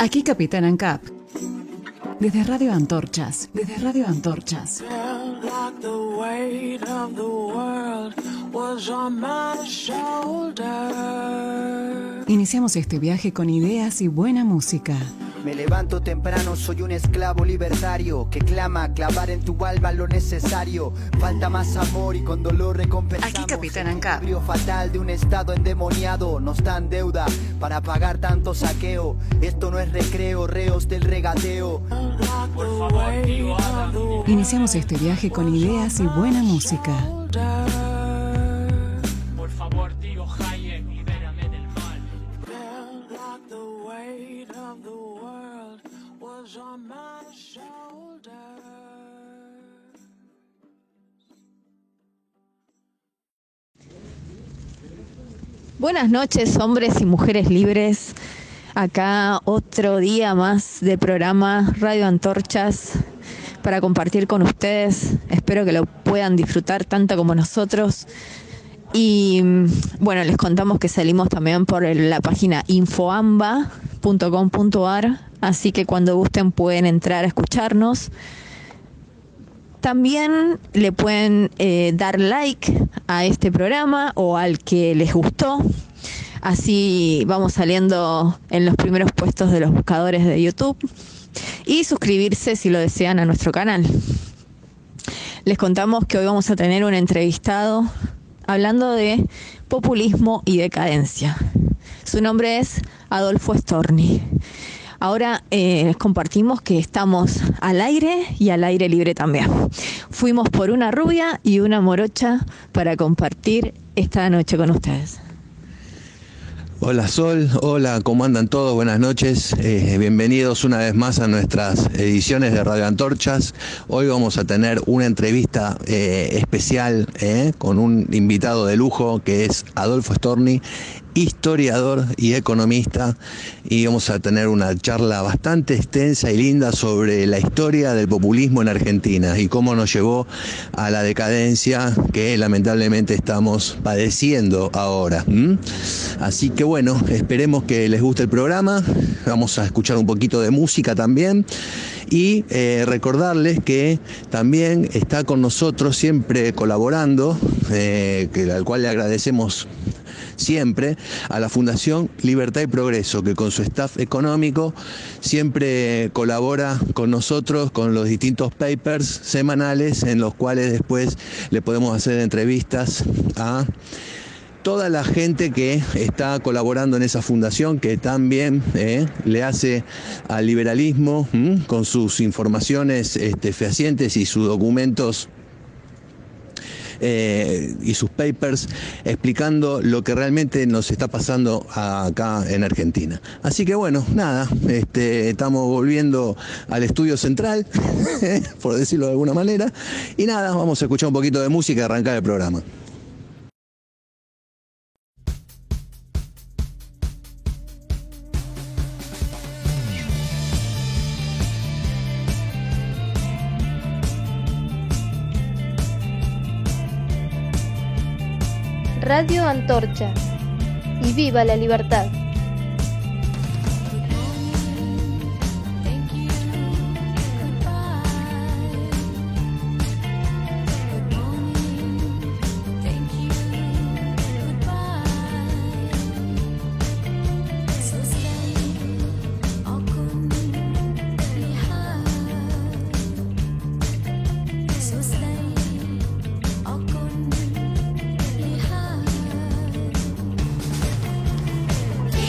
Aquí Capitán ANCAP. Desde Radio Antorchas. Iniciamos este viaje con ideas y buena música. Me levanto temprano, soy un esclavo libertario que clama clavar en tu alma lo necesario. Falta más amor y con dolor recompensamos. Aquí Capitán ANCAP. El brío fatal de un estado endemoniado nos dan deuda para pagar tanto saqueo. Esto no es recreo, reos del regateo. Por favor, tío Adam. Iniciamos este viaje con ideas y buena música. Por favor, tío Hayek, libérame del mal. Buenas noches, hombres y mujeres libres. Acá otro día más de programa Radio Antorchas para compartir con ustedes. Espero que lo puedan disfrutar tanto como nosotros. Y bueno, les contamos que salimos también por la página infoamba.com.ar, así que cuando gusten pueden entrar a escucharnos. También le pueden dar like a este programa o al que les gustó. Así vamos saliendo en los primeros puestos de los buscadores de YouTube. Y suscribirse si lo desean a nuestro canal. Les contamos que hoy vamos a tener un entrevistado hablando de populismo y decadencia. Su nombre es Adolfo Storni. Ahora les compartimos que estamos al aire y al aire libre también. Fuimos por una rubia y una morocha para compartir esta noche con ustedes. Hola Sol, hola, ¿cómo andan todos? Buenas noches, bienvenidos una vez más a nuestras ediciones de Radio Antorchas. Hoy vamos a tener una entrevista especial con un invitado de lujo que es Adolfo Storni, historiador y economista, y vamos a tener una charla bastante extensa y linda sobre la historia del populismo en Argentina y cómo nos llevó a la decadencia que lamentablemente estamos padeciendo ahora. Así que bueno, esperemos que les guste el programa. Vamos a escuchar un poquito de música también. Y recordarles que también está con nosotros siempre colaborando, al cual le agradecemos siempre, a la Fundación Libertad y Progreso, que con su staff económico siempre colabora con nosotros con los distintos papers semanales en los cuales después le podemos hacer entrevistas a toda la gente que está colaborando en esa fundación, que también le hace al liberalismo con sus informaciones fehacientes y sus documentos y sus papers explicando lo que realmente nos está pasando acá en Argentina. Así que bueno, nada, estamos volviendo al estudio central, por decirlo de alguna manera, y nada, vamos a escuchar un poquito de música y arrancar el programa. Radio Antorcha. Y viva la libertad. Yeah.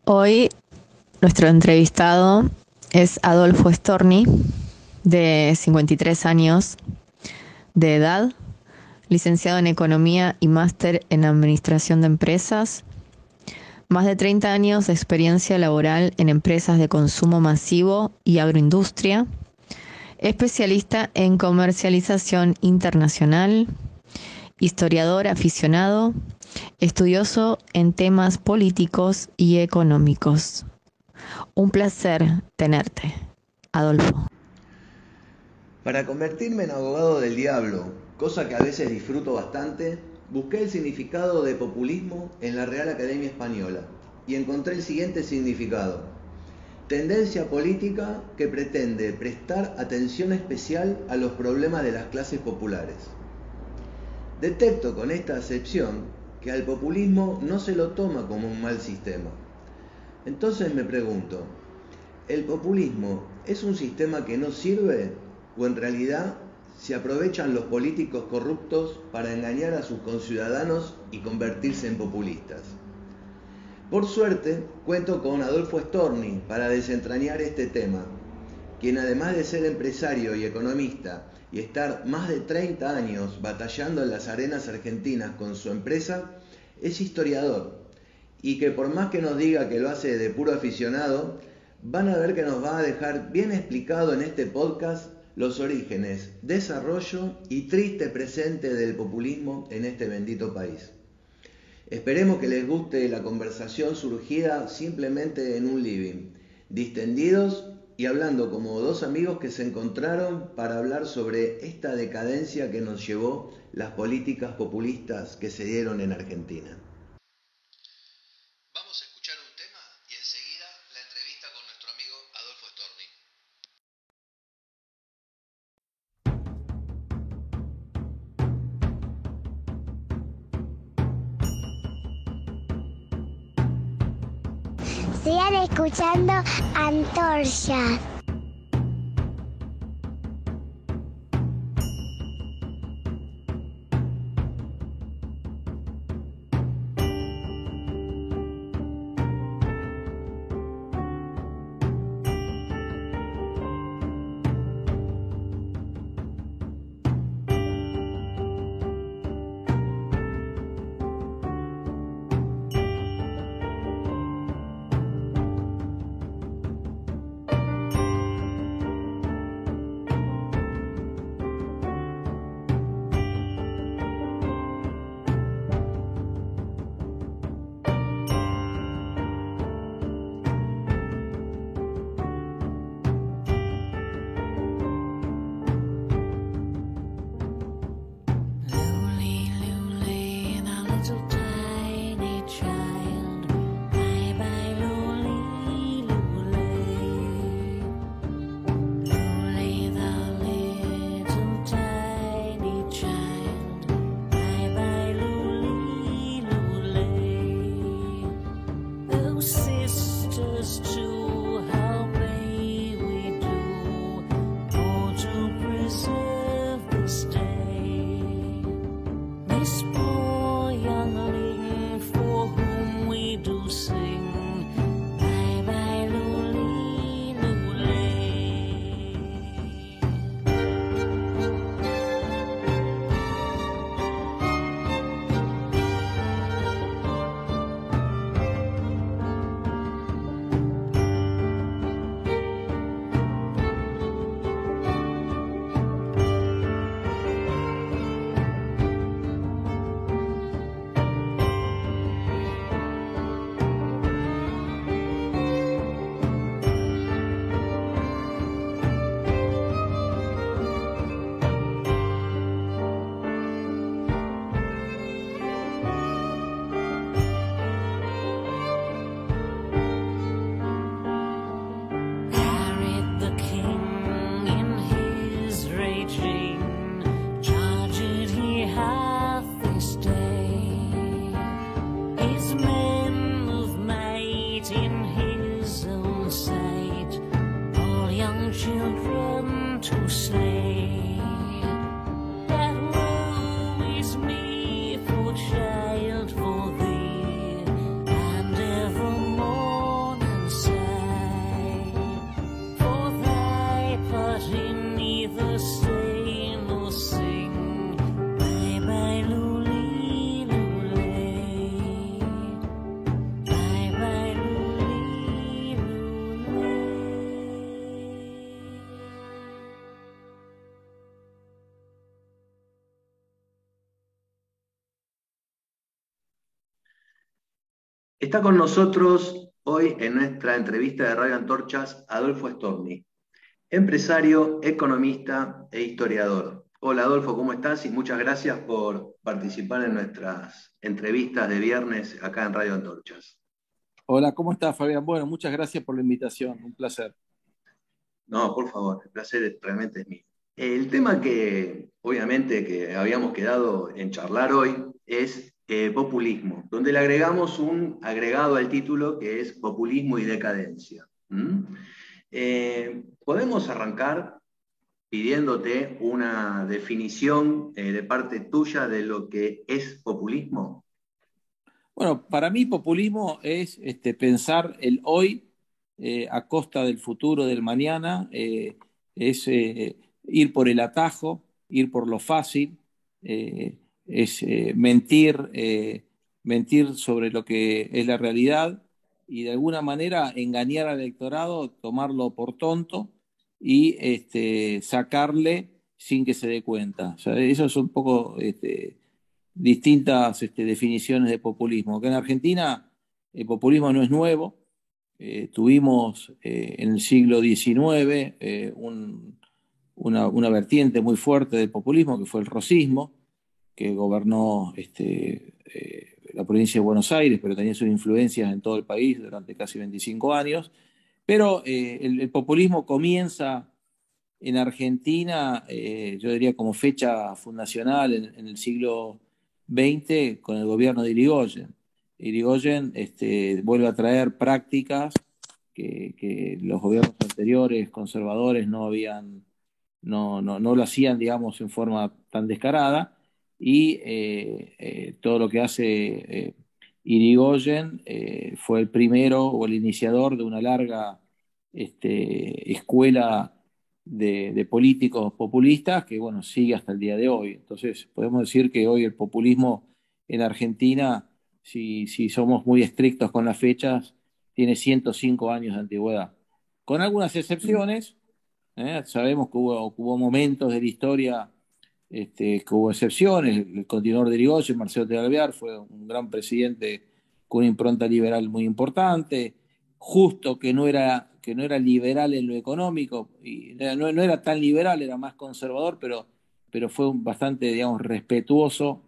Hoy nuestro entrevistado es Adolfo Storni, de 53 años de edad, licenciado en Economía y máster en Administración de Empresas, más de 30 años de experiencia laboral en empresas de consumo masivo y agroindustria, especialista en comercialización internacional, historiador aficionado, estudioso en temas políticos y económicos. Un placer tenerte, Adolfo. Para convertirme en abogado del diablo, cosa que a veces disfruto bastante, busqué el significado de populismo en la Real Academia Española y encontré el siguiente significado: tendencia política que pretende prestar atención especial a los problemas de las clases populares. Detecto con esta acepción que al populismo no se lo toma como un mal sistema. Entonces me pregunto, ¿el populismo es un sistema que no sirve o en realidad se aprovechan los políticos corruptos para engañar a sus conciudadanos y convertirse en populistas? Por suerte, cuento con Adolfo Storni para desentrañar este tema, quien además de ser empresario y economista y estar más de 30 años batallando en las arenas argentinas con su empresa, es historiador, y que por más que nos diga que lo hace de puro aficionado, van a ver que nos va a dejar bien explicado en este podcast los orígenes, desarrollo y triste presente del populismo en este bendito país. Esperemos que les guste la conversación surgida simplemente en un living, distendidos y hablando como dos amigos que se encontraron para hablar sobre esta decadencia que nos llevó las políticas populistas que se dieron en Argentina. Vamos a escuchar un tema y enseguida la entrevista con nuestro amigo Adolfo Storni. Sigan escuchando Antorchas. child for thee, and evermore Está con nosotros hoy en nuestra entrevista de Radio Antorchas Adolfo Storni, empresario, economista e historiador. Hola Adolfo, ¿cómo estás? Y muchas gracias por participar en nuestras entrevistas de viernes acá en Radio Antorchas. Hola, ¿cómo estás, Fabián? Bueno, muchas gracias por la invitación, un placer. No, por favor, el placer realmente es mío. El tema que obviamente que habíamos quedado en charlar hoy es populismo, donde le agregamos un agregado al título que es populismo y decadencia. ¿Podemos arrancar pidiéndote una definición de parte tuya de lo que es populismo? Bueno, para mí populismo es pensar el hoy a costa del futuro, del mañana, es ir por el atajo, ir por lo fácil, es mentir sobre lo que es la realidad y de alguna manera engañar al electorado, tomarlo por tonto y sacarle sin que se dé cuenta. O sea, eso es un poco distintas definiciones de populismo. Que en Argentina el populismo no es nuevo. Tuvimos en el siglo XIX una vertiente muy fuerte del populismo que fue el rosismo, que gobernó la provincia de Buenos Aires, pero tenía sus influencias en todo el país durante casi 25 años. Pero el populismo comienza en Argentina, yo diría como fecha fundacional en el siglo XX con el gobierno de Irigoyen. Irigoyen vuelve a traer prácticas que los gobiernos anteriores conservadores no lo hacían, digamos, en forma tan descarada, y todo lo que hace Irigoyen fue el primero o el iniciador de una larga escuela de políticos populistas que, bueno, sigue hasta el día de hoy. Entonces, podemos decir que hoy el populismo en Argentina, si somos muy estrictos con las fechas, tiene 105 años de antigüedad. Con algunas excepciones, sabemos que hubo momentos de la historia que hubo excepciones. El continuador de Irigoyen, Marcelo de Alvear, fue un gran presidente con una impronta liberal muy importante. Justo que no era liberal en lo económico, y no era tan liberal, era más conservador, pero fue bastante, digamos, respetuoso,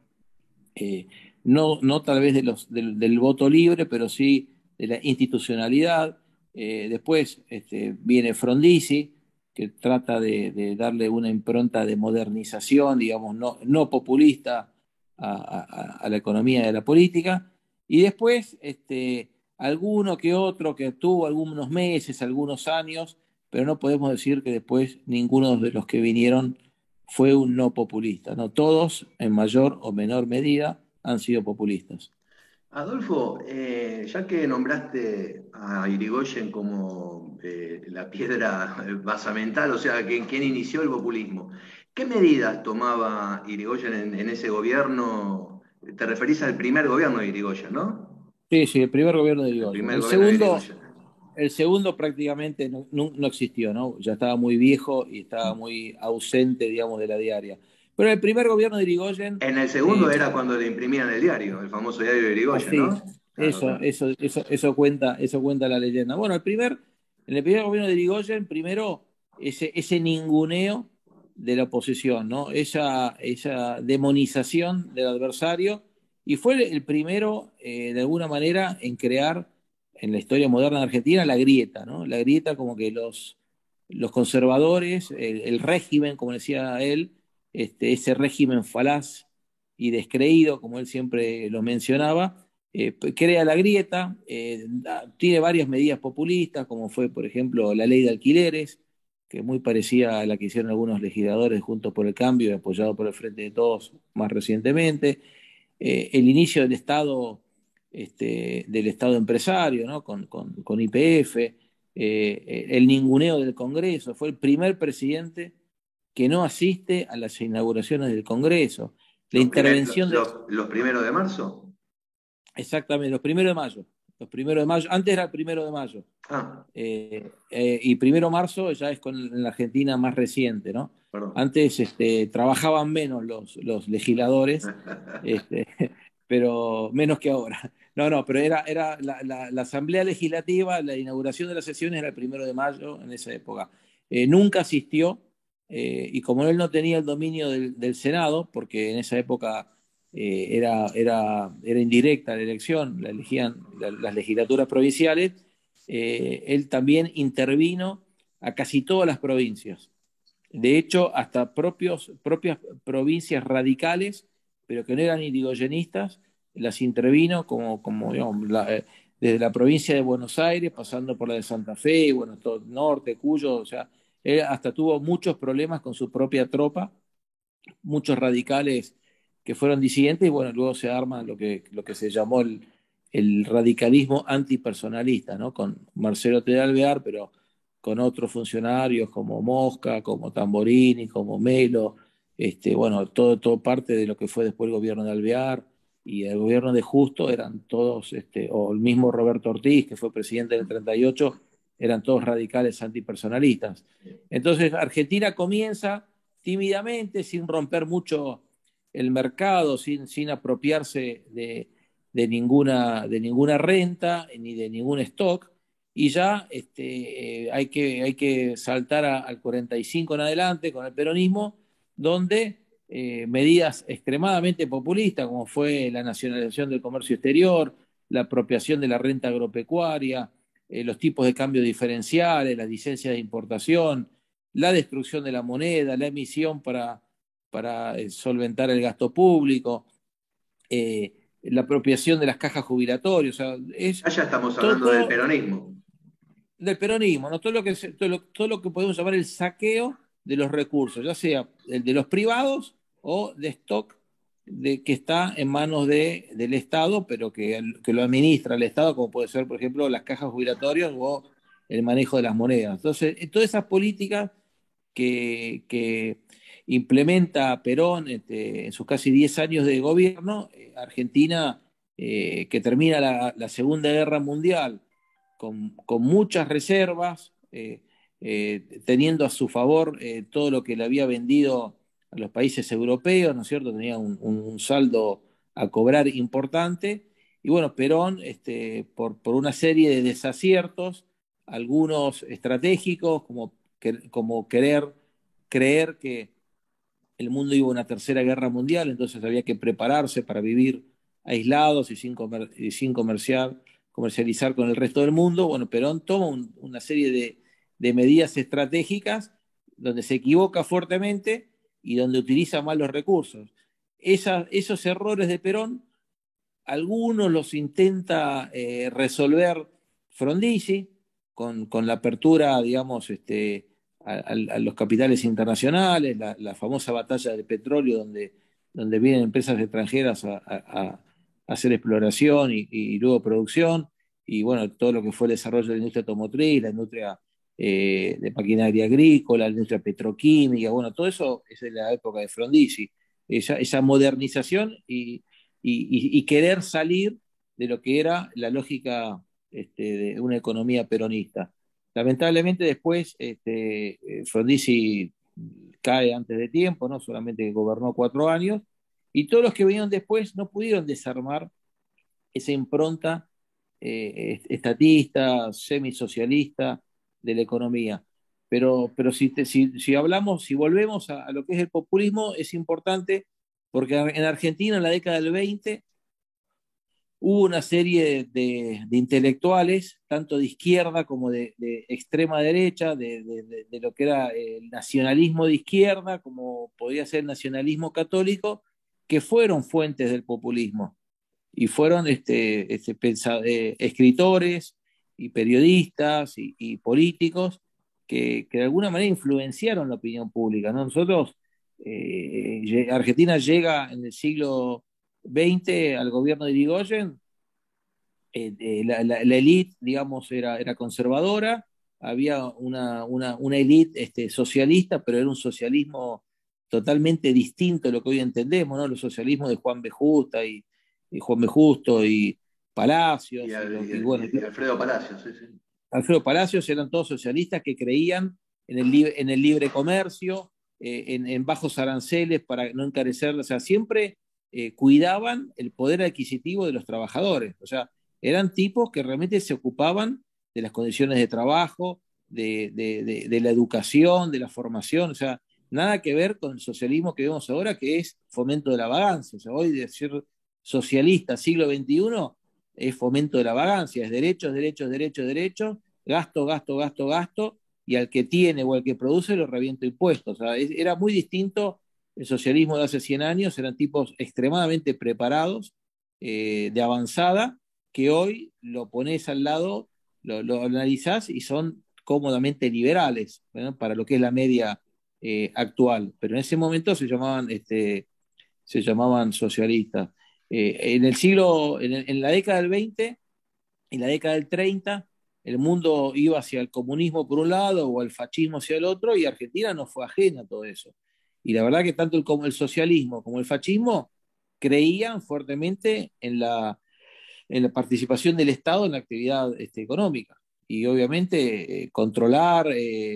no tal vez del voto libre, pero sí de la institucionalidad. Después viene Frondizi, que trata de darle una impronta de modernización, digamos, no populista a la economía y a la política. Y después alguno que otro que tuvo algunos meses, algunos años, pero no podemos decir que después ninguno de los que vinieron fue un no populista, ¿no? Todos, en mayor o menor medida, han sido populistas. Adolfo, ya que nombraste a Irigoyen como la piedra basamental, o sea, quien inició el populismo, ¿qué medidas tomaba Irigoyen en ese gobierno? Te referís al primer gobierno de Irigoyen, ¿no? Sí, el primer gobierno de El Irigoyen. primer gobierno de Irigoyen. El segundo prácticamente no existió, ¿no? Ya estaba muy viejo y estaba muy ausente, digamos, de la diaria. Pero el primer gobierno de Irigoyen... En el segundo era cuando le imprimían el diario, el famoso diario de Irigoyen, ¿no? Claro. Eso cuenta la leyenda. Bueno, en el primer gobierno de Irigoyen, primero ese ninguneo de la oposición, ¿no? Esa demonización del adversario, y fue el primero, de alguna manera, en crear en la historia moderna de Argentina la grieta, ¿no? La grieta, como que los conservadores, el régimen, como decía él, ese régimen falaz y descreído, como él siempre lo mencionaba, crea la grieta, tiene varias medidas populistas, como fue, por ejemplo, la ley de alquileres, que es muy parecida a la que hicieron algunos legisladores Juntos por el Cambio y apoyado por el Frente de Todos más recientemente. El inicio del Estado empresario, ¿no? con YPF, el ninguneo del Congreso. Fue el primer presidente que no asiste a las inauguraciones del Congreso. La intervención ¿Los primeros de marzo? Exactamente, los primeros de mayo. Los primeros de mayo, antes era el 1 de mayo. Y 1 de marzo ya es en la Argentina más reciente, ¿no? Perdón. Antes trabajaban menos los legisladores, pero menos que ahora. No, pero era la Asamblea Legislativa, la inauguración de las sesiones era el 1 de mayo en esa época. Nunca asistió, y como él no tenía el dominio del Senado, porque en esa época era indirecta la elección, la elegían las legislaturas provinciales, él también intervino a casi todas las provincias. De hecho, hasta propias provincias radicales, pero que no eran irigoyenistas, las intervino como digamos, desde la provincia de Buenos Aires, pasando por la de Santa Fe, bueno, todo el norte, Cuyo, o sea, él hasta tuvo muchos problemas con su propia tropa, muchos radicales que fueron disidentes, y bueno, luego se arma lo que se llamó el radicalismo antipersonalista, ¿no? Con Marcelo T. de Alvear, pero con otros funcionarios como Mosca, como Tamborini, como Melo, bueno, todo parte de lo que fue después el gobierno de Alvear y el gobierno de Justo, eran todos, o el mismo Roberto Ortiz, que fue presidente del 38, eran todos radicales antipersonalistas. Entonces Argentina comienza tímidamente, sin romper mucho el mercado, sin apropiarse de ninguna renta ni de ningún stock, y ya hay que saltar al 45 en adelante con el peronismo, donde medidas extremadamente populistas, como fue la nacionalización del comercio exterior, la apropiación de la renta agropecuaria, los tipos de cambio diferenciales, las licencias de importación, la destrucción de la moneda, la emisión para solventar el gasto público, la apropiación de las cajas jubilatorias. O sea, Allá estamos hablando del peronismo. Del peronismo, ¿no? Todo lo que podemos llamar el saqueo de los recursos, ya sea el de los privados o de stock que está en manos del Estado, pero que lo administra el Estado, como puede ser, por ejemplo, las cajas jubilatorias o el manejo de las monedas. Entonces, todas esas políticas que implementa Perón en sus casi 10 años de gobierno, Argentina, que termina la Segunda Guerra Mundial con muchas reservas, teniendo a su favor todo lo que le había vendido a los países europeos, ¿no es cierto? Tenía un saldo a cobrar importante. Y bueno, Perón, por una serie de desaciertos, algunos estratégicos, como creer que el mundo iba a una tercera guerra mundial, entonces había que prepararse para vivir aislados y sin comercializar con el resto del mundo. Bueno, Perón toma una serie de medidas estratégicas donde se equivoca fuertemente y donde utiliza mal los recursos. Esos errores de Perón, algunos los intenta resolver Frondizi con la apertura, digamos, a los capitales internacionales, la famosa batalla del petróleo, donde vienen empresas extranjeras a hacer exploración y luego producción, y bueno, todo lo que fue el desarrollo de la industria automotriz, la industria de maquinaria agrícola, la industria petroquímica, bueno, todo eso es de la época de Frondizi, esa modernización y querer salir de lo que era la lógica de una economía peronista. Lamentablemente después Frondizi cae antes de tiempo, ¿no? Solamente gobernó 4 años, y todos los que vinieron después no pudieron desarmar esa impronta estatista, semisocialista de la economía. Pero si volvemos a lo que es el populismo, es importante porque en Argentina en la década del 20 hubo una serie de intelectuales, tanto de izquierda como de extrema derecha, de lo que era el nacionalismo de izquierda, como podía ser el nacionalismo católico, que fueron fuentes del populismo y fueron escritores y periodistas y políticos que de alguna manera influenciaron la opinión pública, ¿no? Nosotros, Argentina llega en el siglo XX al gobierno de Irigoyen, la élite, digamos, era conservadora, había una élite socialista, pero era un socialismo totalmente distinto a lo que hoy entendemos, ¿no? Los socialismos de Juan B. Justo y Palacios. Y Alfredo Palacios, sí, sí. Alfredo Palacios eran todos socialistas que creían en el libre comercio, en bajos aranceles para no encarecer, o sea, siempre cuidaban el poder adquisitivo de los trabajadores. O sea, eran tipos que realmente se ocupaban de las condiciones de trabajo, de la educación, de la formación. O sea, nada que ver con el socialismo que vemos ahora, que es fomento de la vagancia. O sea, hoy decir socialista siglo XXI es fomento de la vagancia, es derechos, derechos, derechos, derechos, gasto, gasto, gasto, gasto, y al que tiene o al que produce lo reviento impuestos. O sea, era muy distinto el socialismo de hace 100 años, eran tipos extremadamente preparados, de avanzada, que hoy lo pones al lado, lo analizás y son cómodamente liberales, ¿no? Para lo que es la media actual. Pero en ese momento se llamaban socialistas. En la década del 20, en la década del 30, el mundo iba hacia el comunismo por un lado o al fascismo hacia el otro, y Argentina no fue ajena a todo eso. Y la verdad que tanto el socialismo como el fascismo creían fuertemente en la participación del Estado en la actividad económica. Y obviamente controlar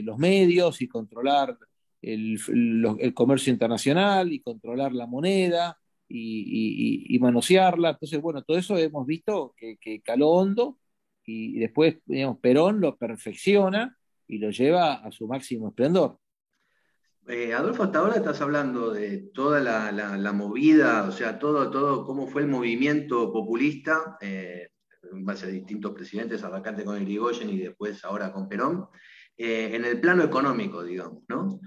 los medios y controlar el comercio internacional y controlar la moneda y manosearla. Entonces, bueno, todo eso hemos visto que caló hondo, y después, digamos, Perón lo perfecciona y lo lleva a su máximo esplendor. Adolfo, hasta ahora estás hablando de toda la movida, o sea, todo cómo fue el movimiento populista, en base a distintos presidentes, arrancante con Irigoyen y después ahora con Perón, en el plano económico, digamos, ¿no?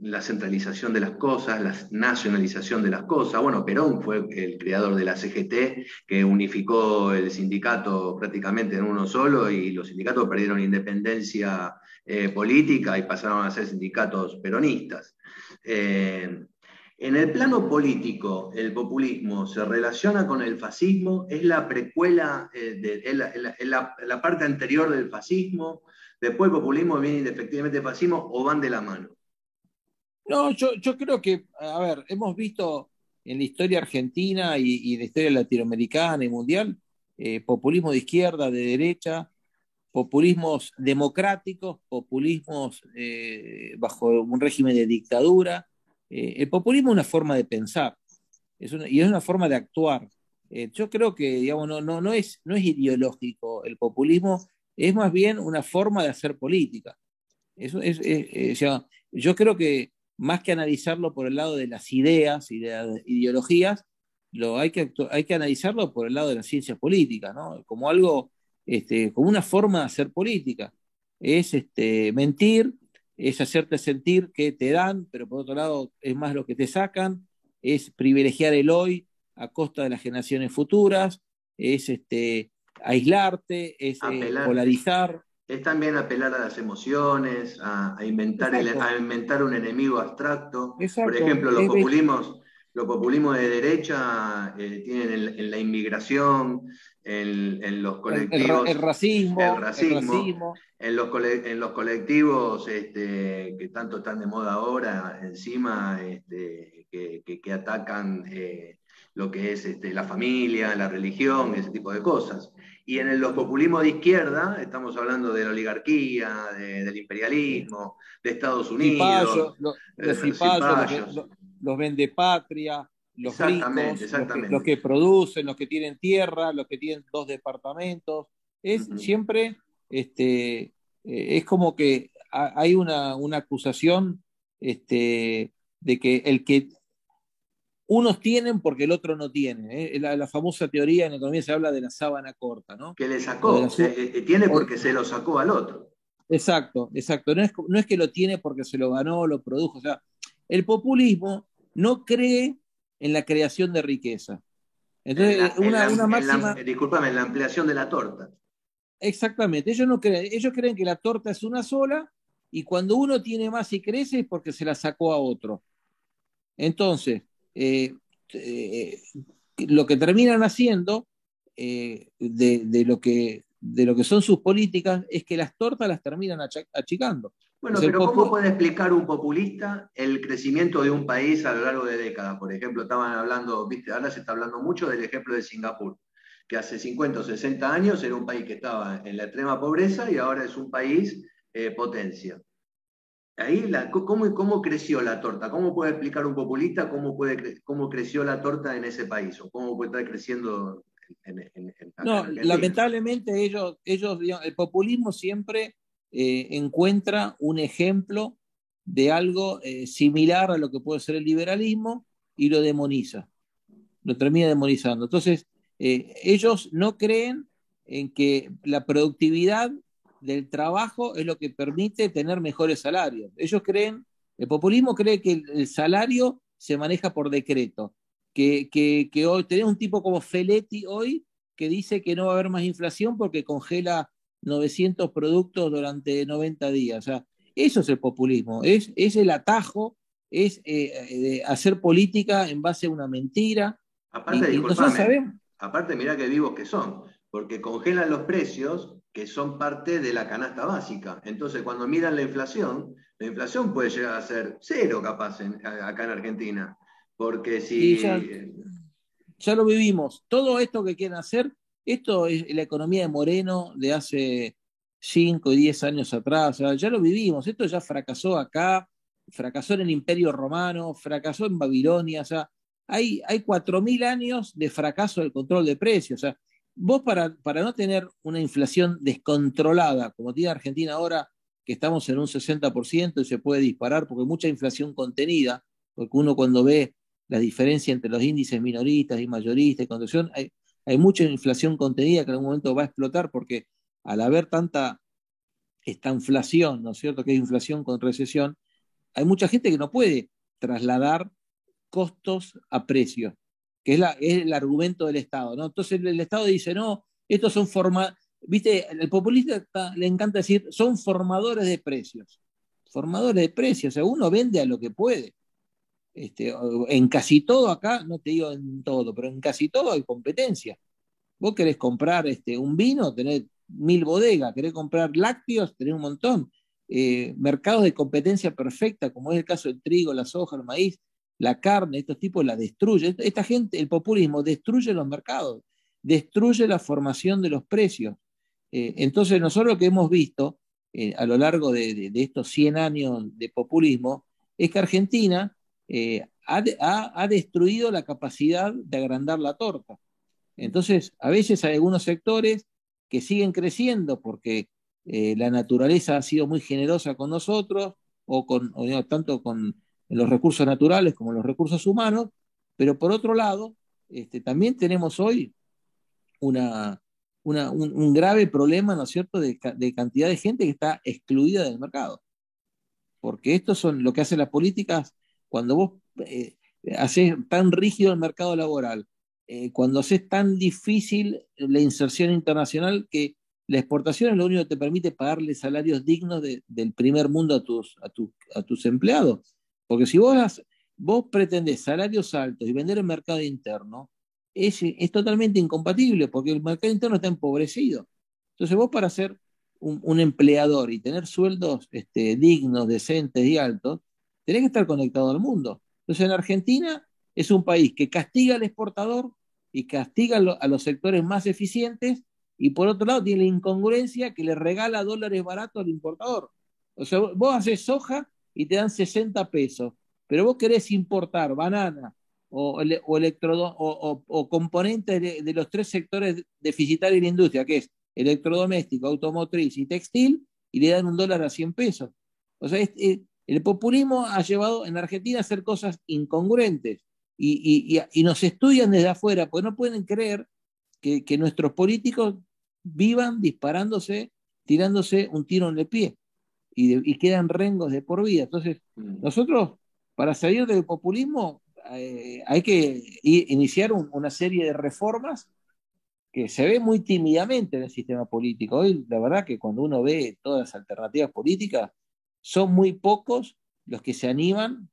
La centralización de las cosas, la nacionalización de las cosas. Bueno, Perón fue el creador de la CGT, que unificó el sindicato prácticamente en uno solo, y los sindicatos perdieron independencia política y pasaron a ser sindicatos peronistas. En el plano político, el populismo se relaciona con el fascismo, es la precuela, es la parte anterior del fascismo, después el populismo viene efectivamente del fascismo, o van de la mano. No, yo creo que, a ver, hemos visto en la historia argentina y en la historia latinoamericana y mundial, populismo de izquierda, de derecha, populismos democráticos, populismos bajo un régimen de dictadura. El populismo es una forma de pensar, y es una forma de actuar. Yo creo que, digamos, no es ideológico el populismo, es más bien una forma de hacer política. O sea, yo creo que más que analizarlo por el lado de las ideas y de las ideologías, hay que analizarlo por el lado de la ciencia política, ¿no? Como algo, como una forma de hacer política. Es mentir, es hacerte sentir que te dan, pero por otro lado es más lo que te sacan, es privilegiar el hoy a costa de las generaciones futuras, es aislarte, es polarizar. Es también apelar a las emociones, a inventar un enemigo abstracto. Exacto. Por ejemplo, los populismos de derecha tienen en la inmigración, en los colectivos. El racismo. En los colectivos que tanto están de moda ahora, encima, que atacan lo que es la familia, la religión, ese tipo de cosas. Y en los populismos de izquierda, estamos hablando de la oligarquía, del imperialismo, de Estados Unidos. Los vendepatria, los ricos, los que producen, los que tienen tierra, los que tienen 2 departamentos. Es siempre, es como que hay una acusación de que el que unos tienen porque el otro no tiene. La famosa teoría en economía se habla de la sábana corta, ¿no? Que le sacó, tiene porque se lo sacó al otro. Exacto. No es que lo tiene porque se lo ganó, lo produjo. O sea, el populismo no cree en la creación de riqueza. Entonces, una máxima. Discúlpame, en la ampliación de la torta. Exactamente. Ellos no creen. Ellos creen que la torta es una sola, y cuando uno tiene más y crece es porque se la sacó a otro. Entonces, lo que terminan haciendo de lo que son sus políticas es que las tortas las terminan achicando. Bueno, pero ¿cómo puede explicar un populista el crecimiento de un país a lo largo de décadas? Por ejemplo, estaban hablando, viste, ahora se está hablando mucho del ejemplo de Singapur, que hace 50 o 60 años era un país que estaba en la extrema pobreza y ahora es un país potencia. Ahí, ¿cómo creció la torta? ¿Cómo puede explicar un populista cómo creció la torta en ese país? ¿O cómo puede estar creciendo acá en No, Argentina? lamentablemente digamos, el populismo siempre encuentra un ejemplo de algo similar a lo que puede ser el liberalismo y lo demoniza, lo termina demonizando. Entonces, ellos no creen en que la productividad del trabajo es lo que permite tener mejores salarios. El populismo cree que el salario se maneja por decreto, que hoy tenemos un tipo como Feletti hoy que dice que no va a haber más inflación porque congela 900 productos durante 90 días. O sea, eso es el populismo, es el atajo, es hacer política en base a una mentira. Aparte, Y nosotros discúlpame, sabemos, aparte mirá qué vivos que son, porque congelan los precios que son parte de la canasta básica. Entonces, cuando miran la inflación puede llegar a ser cero capaz acá en Argentina. Porque y si... ya lo vivimos. Todo esto que quieren hacer, esto es la economía de Moreno de hace 5 y 10 años atrás. O sea, ya lo vivimos. Esto ya fracasó acá, fracasó en el Imperio Romano, fracasó en Babilonia. O sea, hay 4.000 años de fracaso del control de precios. O sea, vos para no tener una inflación descontrolada, como tiene Argentina ahora, que estamos en un 60% y se puede disparar porque hay mucha inflación contenida, porque uno cuando ve la diferencia entre los índices minoristas y mayoristas y conducción, hay mucha inflación contenida que en algún momento va a explotar porque al haber esta inflación, ¿no es cierto?, que es inflación con recesión, hay mucha gente que no puede trasladar costos a precios, que es el argumento del Estado, ¿no? Entonces el Estado dice, no, estos son viste, el populista le encanta decir, son formadores de precios. Formadores de precios, o sea, uno vende a lo que puede. En casi todo acá, no te digo en todo, pero en casi todo hay competencia. Vos querés comprar un vino, tenés 1.000 bodegas, querés comprar lácteos, tenés un montón. Mercados de competencia perfecta, como es el caso del trigo, la soja, el maíz, la carne, estos tipos la destruye. Esta gente, el populismo, destruye los mercados, destruye la formación de los precios. Entonces, nosotros lo que hemos visto a lo largo de estos 100 años de populismo es que Argentina ha destruido la capacidad de agrandar la torta. Entonces, a veces hay algunos sectores que siguen creciendo porque la naturaleza ha sido muy generosa con nosotros, tanto con los recursos naturales como los recursos humanos, pero por otro lado, también tenemos hoy una, un grave problema, ¿no es cierto?, de cantidad de gente que está excluida del mercado. Porque esto son lo que hacen las políticas cuando vos haces tan rígido el mercado laboral, cuando haces tan difícil la inserción internacional que la exportación es lo único que te permite pagarle salarios dignos del primer mundo a tus empleados. Porque si vos pretendés salarios altos y vender el mercado interno, es totalmente incompatible porque el mercado interno está empobrecido. Entonces vos para ser un empleador y tener sueldos dignos, decentes y altos, tenés que estar conectado al mundo. Entonces en Argentina es un país que castiga al exportador y castiga a los sectores más eficientes y por otro lado tiene la incongruencia que le regala dólares baratos al importador. O sea, vos haces soja y te dan 60 pesos, pero vos querés importar banana o componentes de los tres sectores deficitarios de la industria, que es electrodoméstico, automotriz y textil, y le dan $1 a 100 pesos. O sea, el populismo ha llevado en Argentina a hacer cosas incongruentes y nos estudian desde afuera, porque no pueden creer que nuestros políticos vivan disparándose, tirándose un tiro en el pie y quedan rengos de por vida. Entonces, nosotros, para salir del populismo, hay que iniciar una serie de reformas que se ve muy tímidamente en el sistema político. Hoy, la verdad que cuando uno ve todas las alternativas políticas, son muy pocos los que se animan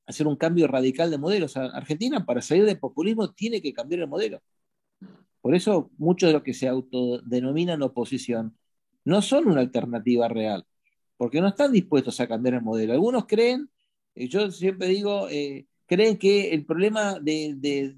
a hacer un cambio radical de modelo. O sea, Argentina, para salir del populismo, tiene que cambiar el modelo. Por eso, muchos de los que se autodenominan oposición no son una alternativa real, porque no están dispuestos a cambiar el modelo. Algunos creen, yo siempre digo, creen que el problema de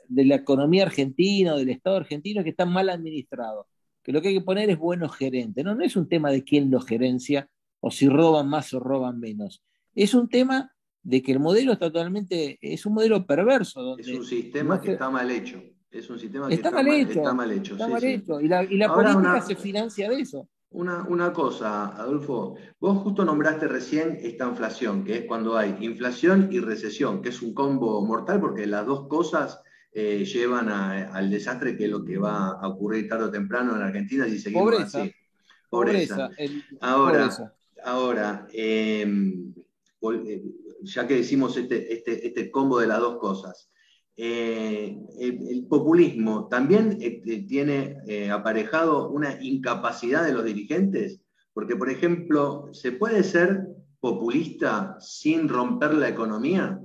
la economía argentina o del Estado argentino es que está mal administrado, que lo que hay que poner es buenos gerentes. No, no es un tema de quién lo gerencia o si roban más o roban menos. Es un tema de que el modelo está totalmente, es un modelo perverso. Donde Es un sistema no que se, está mal hecho. Es un sistema que está mal está hecho, mal hecho, está sí, mal sí. hecho. Y la Ahora política se financia de eso. una cosa, Adolfo, vos justo nombraste recién esta inflación, que es cuando hay inflación y recesión, que es un combo mortal porque las dos cosas llevan al desastre que es lo que va a ocurrir tarde o temprano en Argentina si seguimos Pobreza, así. Pobreza. Ahora, pobreza. ahora ya que decimos este combo de las dos cosas, el populismo también tiene aparejado una incapacidad de los dirigentes, porque, por ejemplo, ¿se puede ser populista sin romper la economía?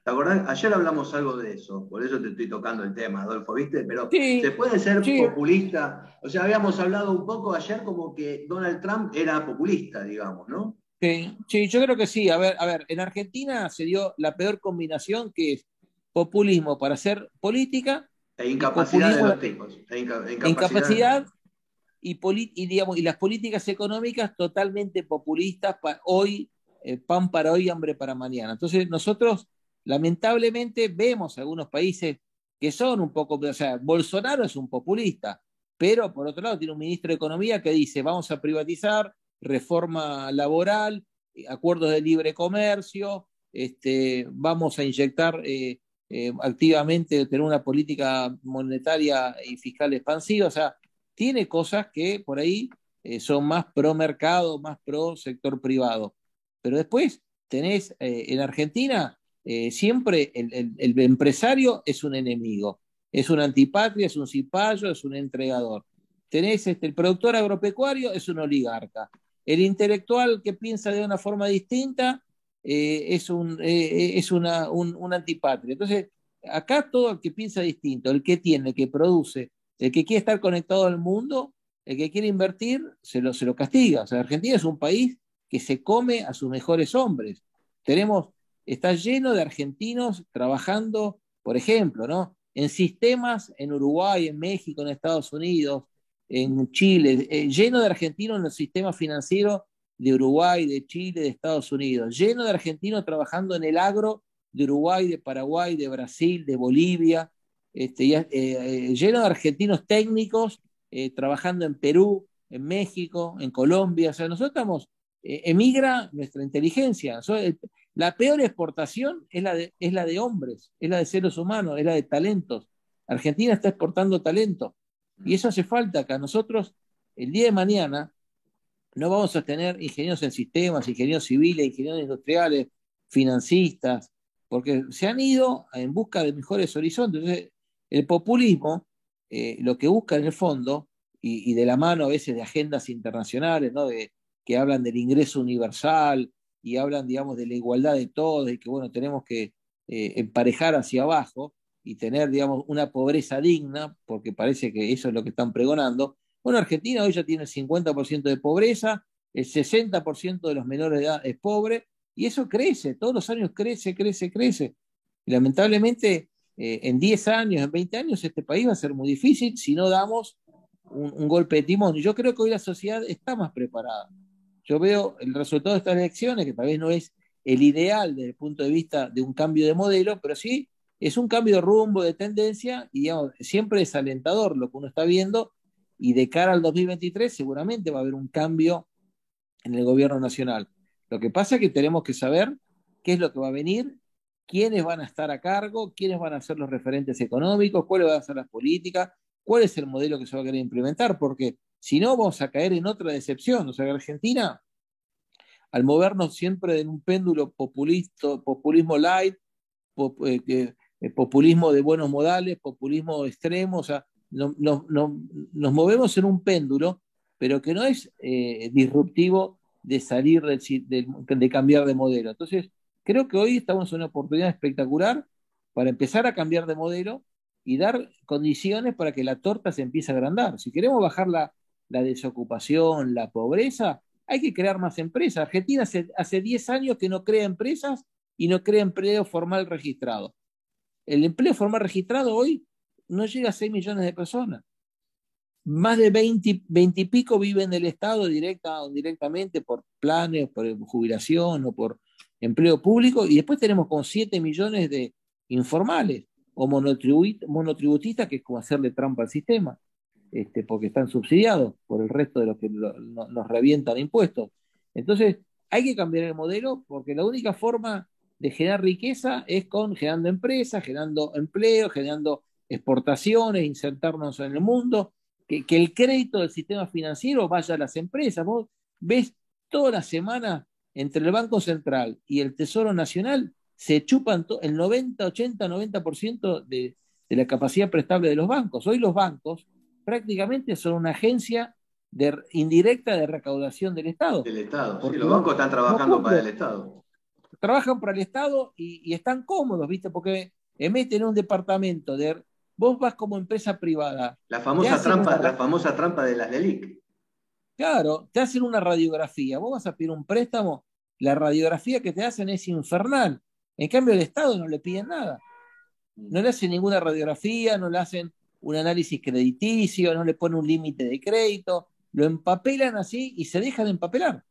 ¿Te acordás? Ayer hablamos algo de eso, por eso te estoy tocando el tema, Adolfo, ¿viste? Pero ¿se Sí, puede ser sí, populista? O sea, habíamos hablado un poco ayer como que Donald Trump era populista, digamos, ¿no? sí, sí, yo creo que sí. A ver, en Argentina se dio la peor combinación que es populismo para hacer política E y incapacidad de populismo los tipos. e Incapacidad. incapacidad digamos, y las políticas económicas totalmente populistas para hoy, pan para hoy, hambre para mañana. Entonces nosotros lamentablemente vemos algunos países que son un poco, o sea, Bolsonaro es un populista, pero por otro lado tiene un ministro de Economía que dice vamos a privatizar, reforma laboral, acuerdos de libre comercio, vamos a inyectar activamente, tener una política monetaria y fiscal expansiva, o sea, tiene cosas que por ahí son más pro mercado, más pro sector privado. Pero después tenés en Argentina siempre el empresario es un enemigo, es un antipatria, es un cipayo, es un entregador. Tenés el productor agropecuario, es un oligarca. El intelectual que piensa de una forma distinta es un antipatria. Entonces, acá todo el que piensa distinto, el que tiene, el que produce, el que quiere estar conectado al mundo, el que quiere invertir, se lo castiga. O sea, Argentina es un país que se come a sus mejores hombres. Tenemos, está lleno de argentinos trabajando, por ejemplo, ¿no? En sistemas en Uruguay, en México, en Estados Unidos, en Chile, lleno de argentinos en los sistemas financieros de Uruguay, de Chile, de Estados Unidos, lleno de argentinos trabajando en el agro de Uruguay, de Paraguay, de Brasil, de Bolivia, lleno de argentinos técnicos trabajando en Perú, en México, en Colombia. O sea, nosotros estamos, emigra nuestra inteligencia. La peor exportación es la de hombres, es la de seres humanos, es la de talentos. Argentina está exportando talento y eso hace falta acá. Nosotros, el día de mañana, no vamos a tener ingenieros en sistemas, ingenieros civiles, ingenieros industriales, financistas, porque se han ido en busca de mejores horizontes. Entonces, el populismo lo que busca en el fondo, y de la mano a veces de agendas internacionales, ¿no? Que hablan del ingreso universal y hablan, digamos, de la igualdad de todos y que, bueno, tenemos que emparejar hacia abajo y tener, digamos, una pobreza digna, porque parece que eso es lo que están pregonando. Bueno, Argentina hoy ya tiene el 50% de pobreza, el 60% de los menores de edad es pobre, y eso crece, todos los años crece, crece, crece. Y lamentablemente, en 10 años, en 20 años, este país va a ser muy difícil si no damos un golpe de timón. Y yo creo que hoy la sociedad está más preparada. Yo veo el resultado de estas elecciones, que tal vez no es el ideal desde el punto de vista de un cambio de modelo, pero sí es un cambio de rumbo, de tendencia, y digamos, siempre es alentador lo que uno está viendo, y de cara al 2023 seguramente va a haber un cambio en el gobierno nacional. Lo que pasa es que tenemos que saber qué es lo que va a venir, quiénes van a estar a cargo, quiénes van a ser los referentes económicos, cuáles van a ser las políticas, cuál es el modelo que se va a querer implementar, porque si no vamos a caer en otra decepción. O sea, Argentina, al movernos siempre en un péndulo populismo light, populismo de buenos modales, populismo extremo, o sea, nos movemos en un péndulo, pero que no es disruptivo de salir de cambiar de modelo. Entonces, creo que hoy estamos en una oportunidad espectacular para empezar a cambiar de modelo y dar condiciones para que la torta se empiece a agrandar. Si queremos bajar la desocupación, la pobreza, hay que crear más empresas. Argentina hace 10 años que no crea empresas y no crea empleo formal registrado. El empleo formal registrado hoy no llega a 6 millones de personas. más de 20 y pico viven del Estado directa o indirectamente por planes, por jubilación o por empleo público, y después tenemos como 7 millones de informales o monotributistas, que es como hacerle trampa al sistema, porque están subsidiados por el resto de los que nos revientan impuestos. Entonces, hay que cambiar el modelo, porque la única forma de generar riqueza es generando empresas, generando empleo, generando exportaciones, insertarnos en el mundo, que el crédito del sistema financiero vaya a las empresas. Vos ves toda la semana entre el Banco Central y el Tesoro Nacional, se chupan el 90, 80, 90% de la capacidad prestable de los bancos. Hoy los bancos prácticamente son una agencia indirecta de recaudación del Estado. Del Estado, sí, los bancos están trabajando para el Estado. Trabajan para el Estado y están cómodos, ¿viste? Porque emiten un departamento vos vas como empresa privada. La famosa trampa de las LELIC. Claro, te hacen una radiografía. Vos vas a pedir un préstamo, la radiografía que te hacen es infernal. En cambio, el Estado no le piden nada. No le hacen ninguna radiografía, no le hacen un análisis crediticio, no le ponen un límite de crédito, lo empapelan así y se dejan de empapelar.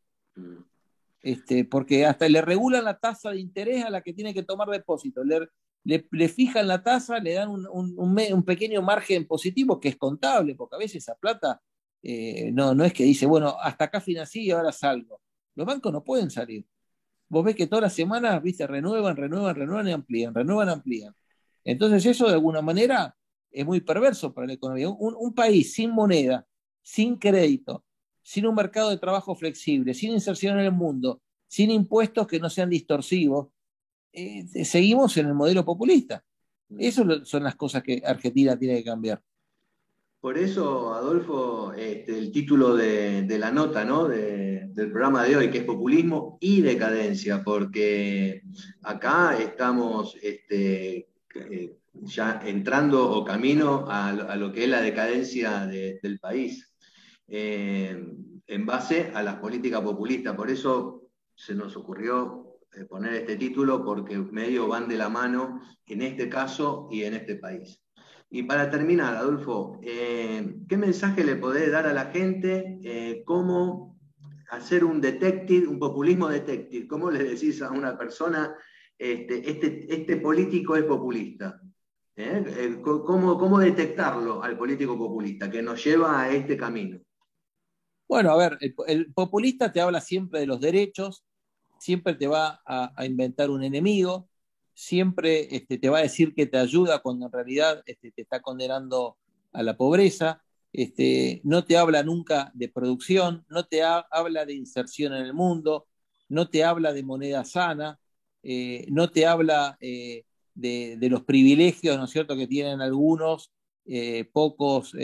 Porque hasta le regulan la tasa de interés a la que tiene que tomar depósito. Le fijan la tasa, le dan un pequeño margen positivo que es contable, porque a veces esa plata no es que dice, bueno, hasta acá financié y ahora salgo. Los bancos no pueden salir. Vos ves que todas las semanas, viste, renuevan y amplían, amplían. Entonces eso de alguna manera es muy perverso para la economía. Un país sin moneda, sin crédito, sin un mercado de trabajo flexible, sin inserción en el mundo, sin impuestos que no sean distorsivos, seguimos en el modelo populista. Esas son las cosas que Argentina tiene que cambiar. Por eso, Adolfo, el título de la nota, ¿no?, del programa de hoy, que es Populismo y Decadencia, porque acá estamos ya entrando o camino a lo que es la decadencia del país, en base a las políticas populistas. Por eso se nos ocurrió poner este título, porque medio van de la mano en este caso y en este país. Y para terminar, Adolfo, ¿qué mensaje le podés dar a la gente? ¿Cómo hacer un populismo detective? ¿Cómo le decís a una persona, este político es populista? ¿Cómo detectarlo al político populista que nos lleva a este camino? Bueno, a ver, el populista te habla siempre de los derechos, siempre te va a inventar un enemigo, siempre te va a decir que te ayuda cuando en realidad te está condenando a la pobreza, no te habla nunca de producción, no te habla de inserción en el mundo, no te habla de moneda sana, no te habla de los privilegios, ¿no es cierto?, que tienen algunos pocos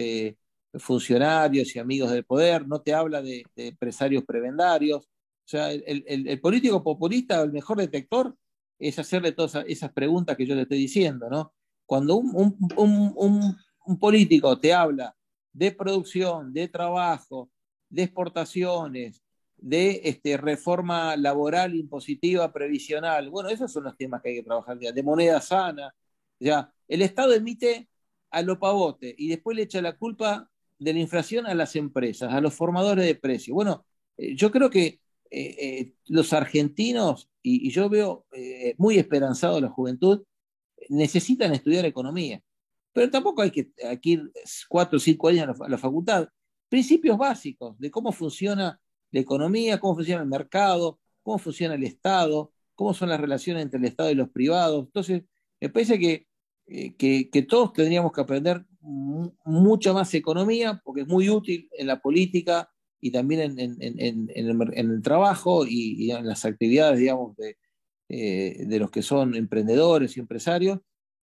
funcionarios y amigos del poder, no te habla de empresarios prebendarios. O sea, el político populista, el mejor detector es hacerle todas esas preguntas que yo le estoy diciendo, ¿no? Cuando un político te habla de producción, de trabajo, de exportaciones, de reforma laboral, impositiva, previsional, bueno, esos son los temas que hay que trabajar ya, de moneda sana. Ya, el Estado emite a lo pavote y después le echa la culpa de la inflación a las empresas, a los formadores de precios. Bueno, yo creo que los argentinos, y yo veo muy esperanzado a la juventud, necesitan estudiar economía, pero tampoco hay que ir 4 o 5 años a la facultad. Principios básicos de cómo funciona la economía, cómo funciona el mercado, cómo funciona el Estado, cómo son las relaciones entre el Estado y los privados. Entonces, me parece que todos tendríamos que aprender mucha más economía, porque es muy útil en la política y también en el trabajo y en las actividades, digamos, de los que son emprendedores y empresarios,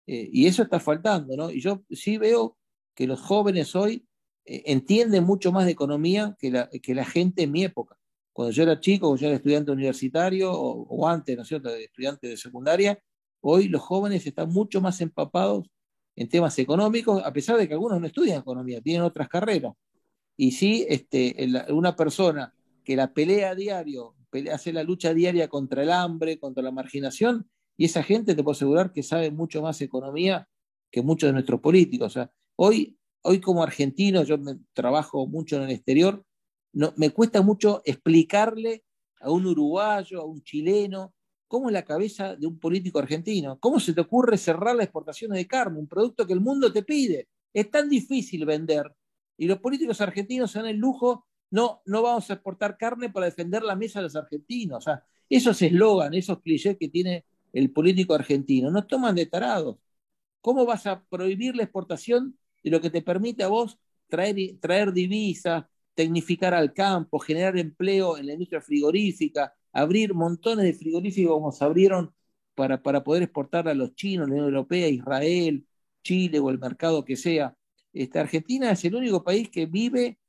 y eso está faltando, ¿no? Y yo sí veo que los jóvenes hoy entienden mucho más de economía que la gente en mi época. Cuando yo era chico, cuando yo era estudiante universitario, o antes, ¿no es cierto?, de estudiante de secundaria, hoy los jóvenes están mucho más empapados en temas económicos, a pesar de que algunos no estudian economía, tienen otras carreras. Y sí, una persona que la pelea a diario, hace la lucha diaria contra el hambre, contra la marginación, y esa gente te puedo asegurar que sabe mucho más economía que muchos de nuestros políticos. O sea, hoy hoy como argentino, trabajo mucho en el exterior, no, me cuesta mucho explicarle a un uruguayo, a un chileno, cómo es la cabeza de un político argentino. ¿Cómo se te ocurre cerrar las exportaciones de carne, un producto que el mundo te pide? Es tan difícil vender. Y los políticos argentinos se dan el lujo, no vamos a exportar carne para defender la mesa de los argentinos. O sea, esos eslogan, esos clichés que tiene el político argentino, nos toman de tarados. ¿Cómo vas a prohibir la exportación de lo que te permite a vos traer divisas, tecnificar al campo, generar empleo en la industria frigorífica, abrir montones de frigoríficos como se abrieron para poder exportar a los chinos, la Unión Europea, Israel, Chile o el mercado que sea? Argentina es el único país que vive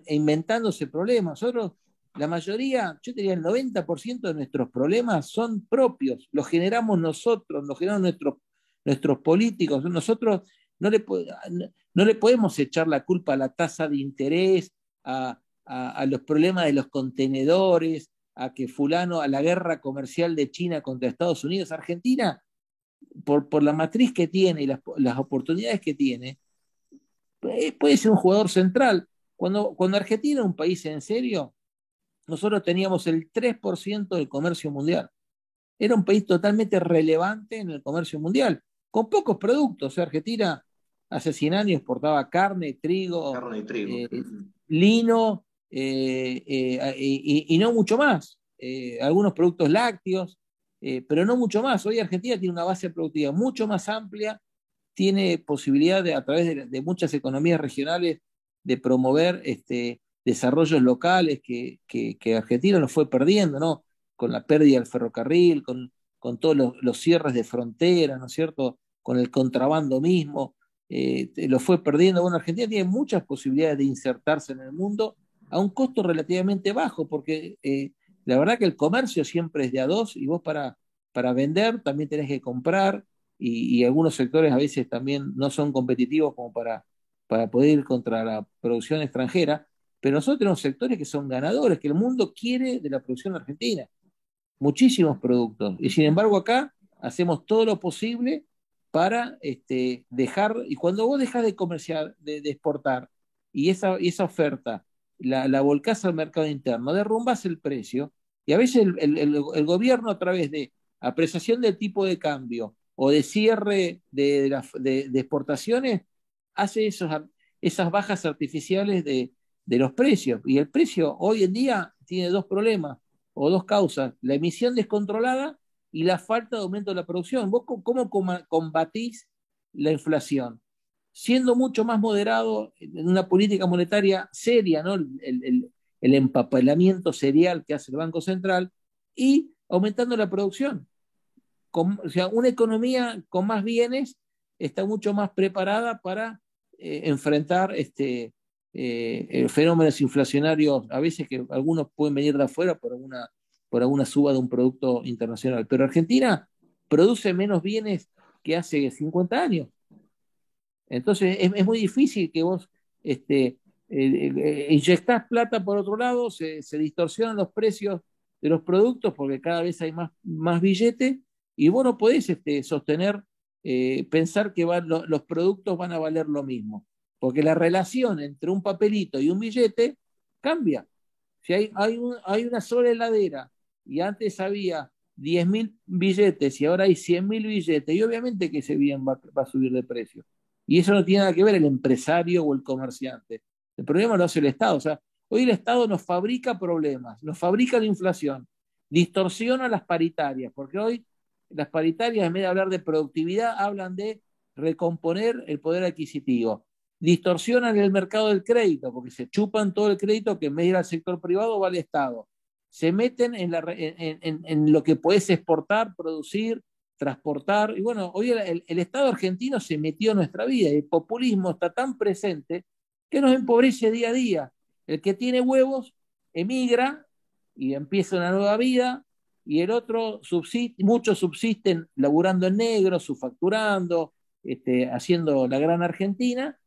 inventándose problemas. Nosotros, la mayoría, yo diría el 90% de nuestros problemas son propios, los generamos nosotros, los generan nuestros políticos. Nosotros no le podemos echar la culpa a la tasa de interés, a los problemas de los contenedores, a que fulano, a la guerra comercial de China contra Estados Unidos. Argentina, por la matriz que tiene y las oportunidades que tiene, puede ser un jugador central. Cuando Argentina era un país en serio, nosotros teníamos el 3% del comercio mundial. Era un país totalmente relevante en el comercio mundial, con pocos productos. O sea, Argentina hace 100 años exportaba carne, trigo, lino, y no mucho más. Algunos productos lácteos, pero no mucho más. Hoy Argentina tiene una base productiva mucho más amplia, tiene posibilidad a través de muchas economías regionales de promover desarrollos locales que Argentina lo fue perdiendo, ¿no? Con la pérdida del ferrocarril, con todos los cierres de frontera, ¿no es cierto? Con el contrabando mismo, lo fue perdiendo. Bueno, Argentina tiene muchas posibilidades de insertarse en el mundo a un costo relativamente bajo, porque la verdad que el comercio siempre es de a dos, y vos para vender también tenés que comprar, y algunos sectores a veces también no son competitivos como para poder ir contra la producción extranjera, pero nosotros tenemos sectores que son ganadores, que el mundo quiere de la producción argentina, muchísimos productos, y sin embargo acá hacemos todo lo posible para dejar, y cuando vos dejás de comerciar, de exportar, y esa oferta la volcás al mercado interno, derrumbás el precio, y a veces el gobierno, a través de apreciación del tipo de cambio o de cierre de exportaciones, hace esas bajas artificiales de los precios. Y el precio hoy en día tiene dos problemas o dos causas: la emisión descontrolada y la falta de aumento de la producción. ¿Vos cómo combatís la inflación? Siendo mucho más moderado en una política monetaria seria, ¿no? El empapelamiento serial que hace el Banco Central, y aumentando la producción. O sea, una economía con más bienes está mucho más preparada para enfrentar fenómenos inflacionarios, a veces que algunos pueden venir de afuera por alguna suba de un producto internacional. Pero Argentina produce menos bienes que hace 50 años. Entonces es muy difícil que vos inyectás plata por otro lado, se distorsionan los precios de los productos porque cada vez hay más billetes, y vos no podés sostener, pensar que los productos van a valer lo mismo, porque la relación entre un papelito y un billete cambia. Si hay una sola heladera y antes había 10.000 billetes y ahora hay 100.000 billetes, y obviamente que ese bien va a subir de precio. Y eso no tiene nada que ver el empresario o el comerciante. El problema lo hace el Estado. O sea, hoy el Estado nos fabrica problemas, nos fabrica la inflación, distorsiona las paritarias, porque hoy las paritarias, en vez de hablar de productividad, hablan de recomponer el poder adquisitivo. Distorsionan el mercado del crédito, porque se chupan todo el crédito que en vez de ir al sector privado va al Estado. Se meten en lo que podés exportar, producir, transportar. Y bueno, hoy el Estado argentino se metió en nuestra vida, y el populismo está tan presente que nos empobrece día a día. El que tiene huevos emigra y empieza una nueva vida, y el otro muchos subsisten laburando en negro, subfacturando, haciendo la gran Argentina,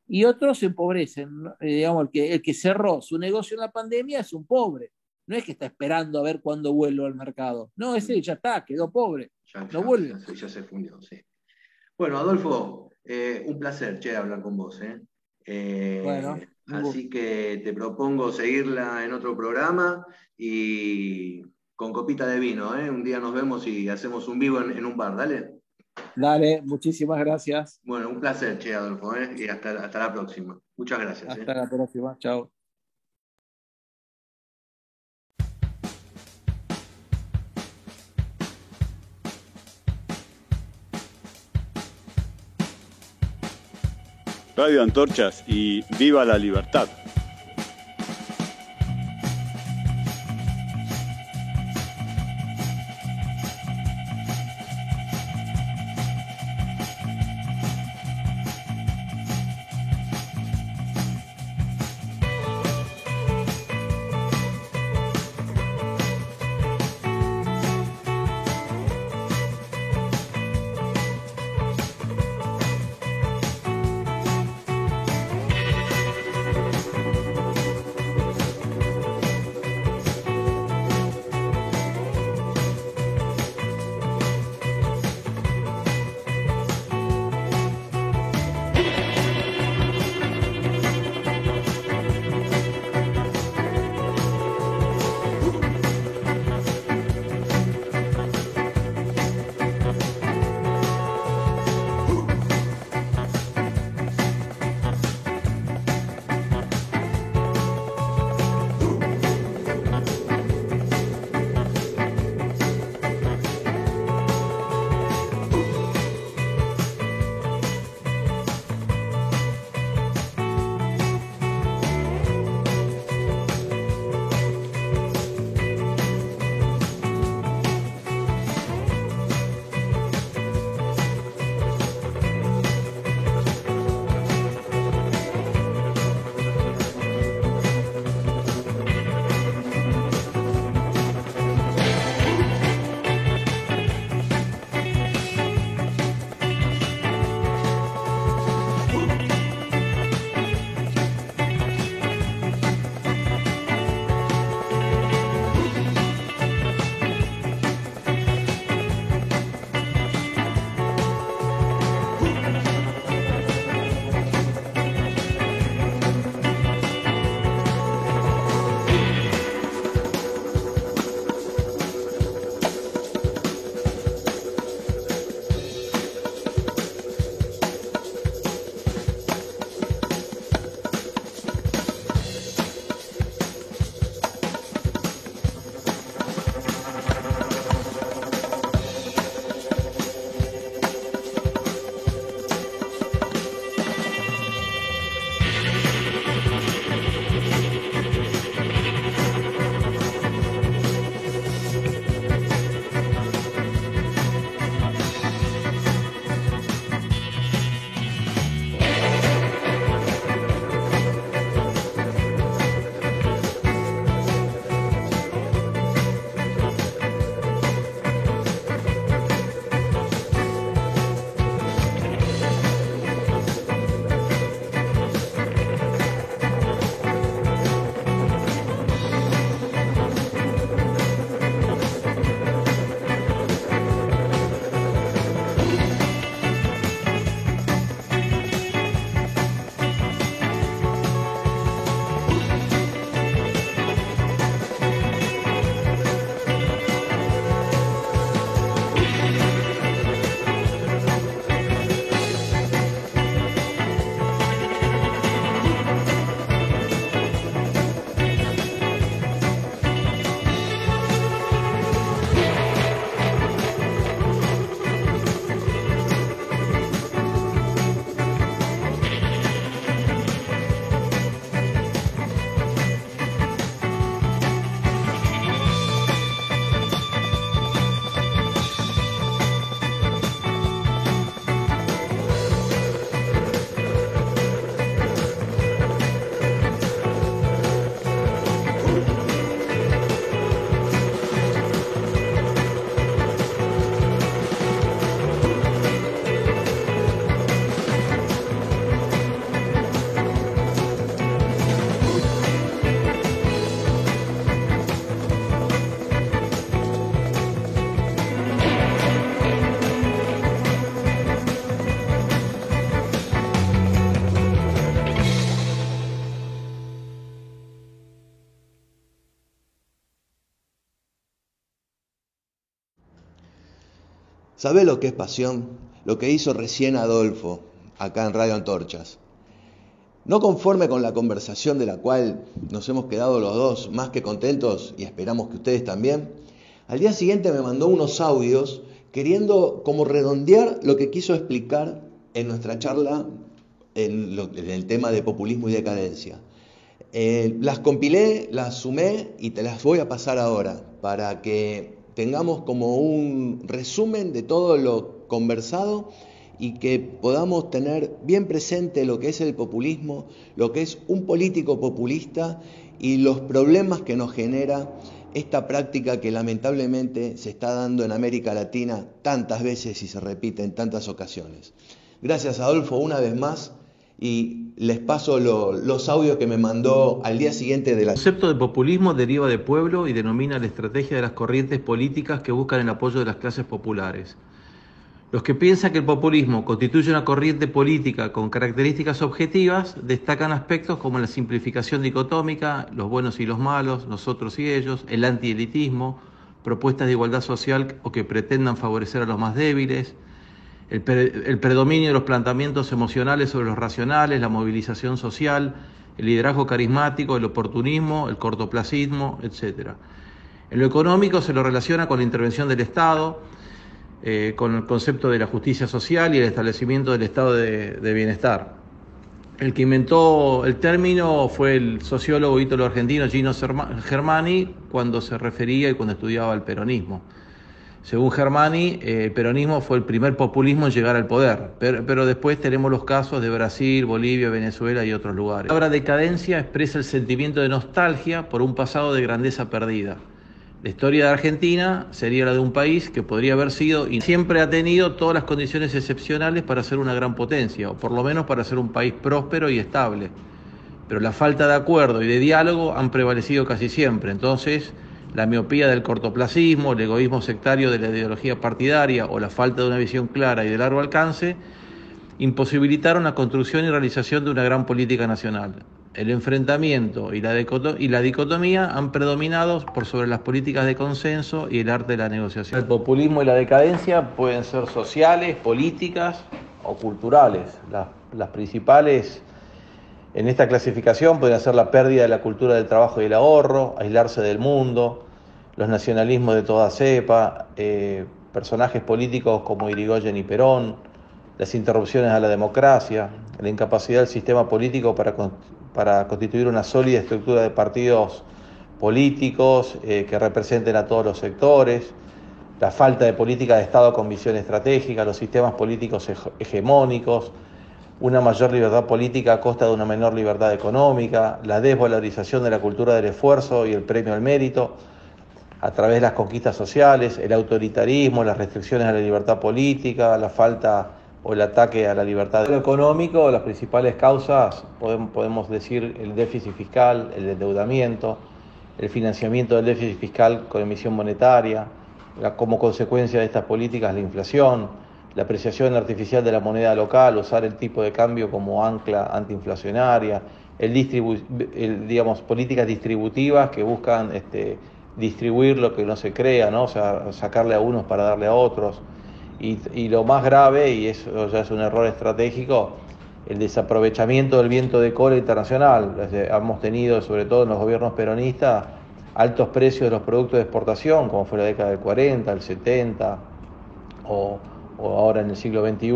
y otros se empobrecen. Digamos, el que cerró su negocio en la pandemia es un pobre. No es que está esperando a ver cuándo vuelve al mercado. No, ese ya está, quedó pobre. No vuelve. Ya se fundió, sí. Bueno, Adolfo, un placer, hablar con vos. Bueno, Así que te propongo seguirla en otro programa y con copita de vino, ¿eh? Un día nos vemos y hacemos un vivo en un bar, ¿dale? dale, muchísimas gracias. Bueno, un placer, che, Adolfo, ¿eh? Y hasta la próxima. Muchas gracias. Hasta la próxima, chao. Radio Antorchas y ¡viva la libertad! ¿Sabés lo que es pasión? Lo que hizo recién Adolfo, acá en Radio Antorchas. No conforme con la conversación de la cual nos hemos quedado los dos más que contentos y esperamos que ustedes también, al día siguiente me mandó unos audios queriendo como redondear lo que quiso explicar en nuestra charla en el tema de populismo y decadencia. Las compilé, las sumé y te las voy a pasar ahora para que tengamos como un resumen de todo lo conversado y que podamos tener bien presente lo que es el populismo, lo que es un político populista y los problemas que nos genera esta práctica que lamentablemente se está dando en América Latina tantas veces y se repite en tantas ocasiones. Gracias, Adolfo, una vez más, y les paso los audios que me mandó al día siguiente de la... El concepto de populismo deriva de pueblo y denomina la estrategia de las corrientes políticas que buscan el apoyo de las clases populares. Los que piensan que el populismo constituye una corriente política con características objetivas destacan aspectos como la simplificación dicotómica, los buenos y los malos, nosotros y ellos, el antielitismo, propuestas de igualdad social o que pretendan favorecer a los más débiles, el predominio de los planteamientos emocionales sobre los racionales, la movilización social, el liderazgo carismático, el oportunismo, el cortoplacismo, etc. En lo económico se lo relaciona con la intervención del Estado, con el concepto de la justicia social y el establecimiento del estado de bienestar. El que inventó el término fue el sociólogo ítalo argentino Gino Germani cuando se refería y cuando estudiaba el peronismo. Según Germani, el peronismo fue el primer populismo en llegar al poder, pero después tenemos los casos de Brasil, Bolivia, Venezuela y otros lugares. La palabra decadencia expresa el sentimiento de nostalgia por un pasado de grandeza perdida. La historia de Argentina sería la de un país que podría haber sido y siempre ha tenido todas las condiciones excepcionales para ser una gran potencia, o por lo menos para ser un país próspero y estable. Pero la falta de acuerdo y de diálogo han prevalecido casi siempre. Entonces, la miopía del cortoplacismo, el egoísmo sectario de la ideología partidaria o la falta de una visión clara y de largo alcance imposibilitaron la construcción y realización de una gran política nacional. El enfrentamiento y la dicotomía han predominado por sobre las políticas de consenso y el arte de la negociación. El populismo y la decadencia pueden ser sociales, políticas o culturales. Las principales en esta clasificación pueden ser la pérdida de la cultura del trabajo y el ahorro, aislarse del mundo, los nacionalismos de toda cepa, personajes políticos como Irigoyen y Perón, las interrupciones a la democracia, la incapacidad del sistema político para constituir una sólida estructura de partidos políticos que representen a todos los sectores, la falta de política de Estado con visión estratégica, los sistemas políticos hegemónicos, una mayor libertad política a costa de una menor libertad económica, la desvalorización de la cultura del esfuerzo y el premio al mérito a través de las conquistas sociales, el autoritarismo, las restricciones a la libertad política, la falta o el ataque a la libertad económica. Las principales causas podemos decir el déficit fiscal, el endeudamiento, el financiamiento del déficit fiscal con emisión monetaria, como consecuencia de estas políticas la inflación, la apreciación artificial de la moneda local, usar el tipo de cambio como ancla antiinflacionaria, políticas distributivas que buscan distribuir lo que no se crea, ¿no? O sea, sacarle a unos para darle a otros. Y lo más grave, y eso ya es un error estratégico, el desaprovechamiento del viento de cola internacional. Hemos tenido, sobre todo en los gobiernos peronistas, altos precios de los productos de exportación, como fue la década del 40, el 70 o ahora en el siglo XXI,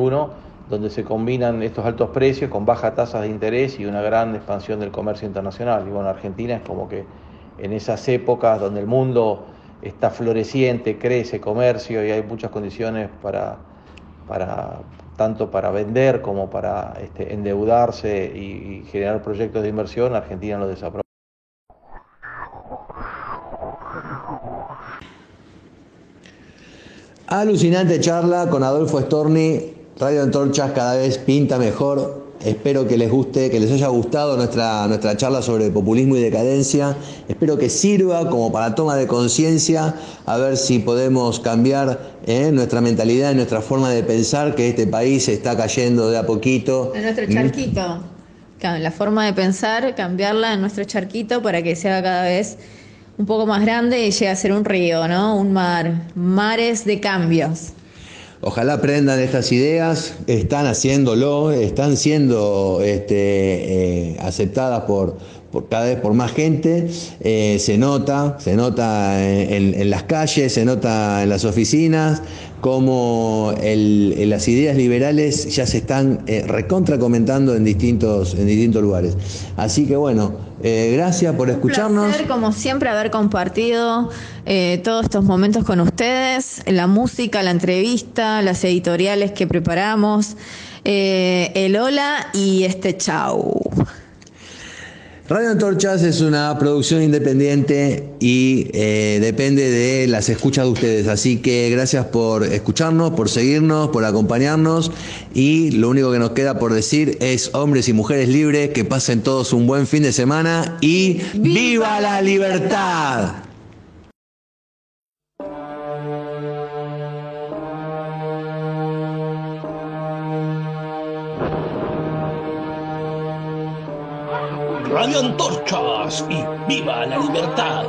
donde se combinan estos altos precios con bajas tasas de interés y una gran expansión del comercio internacional. Y bueno, Argentina es como que en esas épocas donde el mundo está floreciente, crece comercio y hay muchas condiciones tanto para vender como para endeudarse y generar proyectos de inversión, Argentina lo desaprovecha. Alucinante charla con Adolfo Storni. Radio Antorchas cada vez pinta mejor. Espero que les guste, que les haya gustado nuestra charla sobre populismo y decadencia. Espero que sirva como para toma de conciencia, a ver si podemos cambiar nuestra mentalidad, nuestra forma de pensar, que este país está cayendo de a poquito. En nuestro charquito. La forma de pensar, cambiarla en nuestro charquito para que sea cada vez un poco más grande y llegue a ser un río, ¿no? Un mar. Mares de cambios. Ojalá aprendan estas ideas, están haciéndolo, están siendo aceptadas por cada vez por más gente, se nota en las calles, se nota en las oficinas, como las ideas liberales ya se están recontra comentando en distintos lugares. Así que bueno, gracias por escucharnos. Un placer, como siempre, haber compartido todos estos momentos con ustedes, la música, la entrevista, las editoriales que preparamos, el hola y chau. Radio Antorchas es una producción independiente y depende de las escuchas de ustedes. Así que gracias por escucharnos, por seguirnos, por acompañarnos. Y lo único que nos queda por decir es: hombres y mujeres libres, que pasen todos un buen fin de semana y ¡viva la libertad! Radio Antorchas y ¡viva la libertad!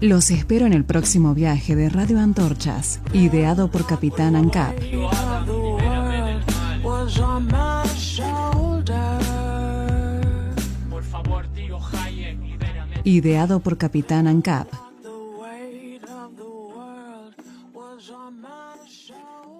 Los espero en el próximo viaje de Radio Antorchas, ideado por Capitán ANCAP. Por favor, tío Hayek, libérame. Ideado por Capitán ANCAP. The weight of the world was on my shoulders.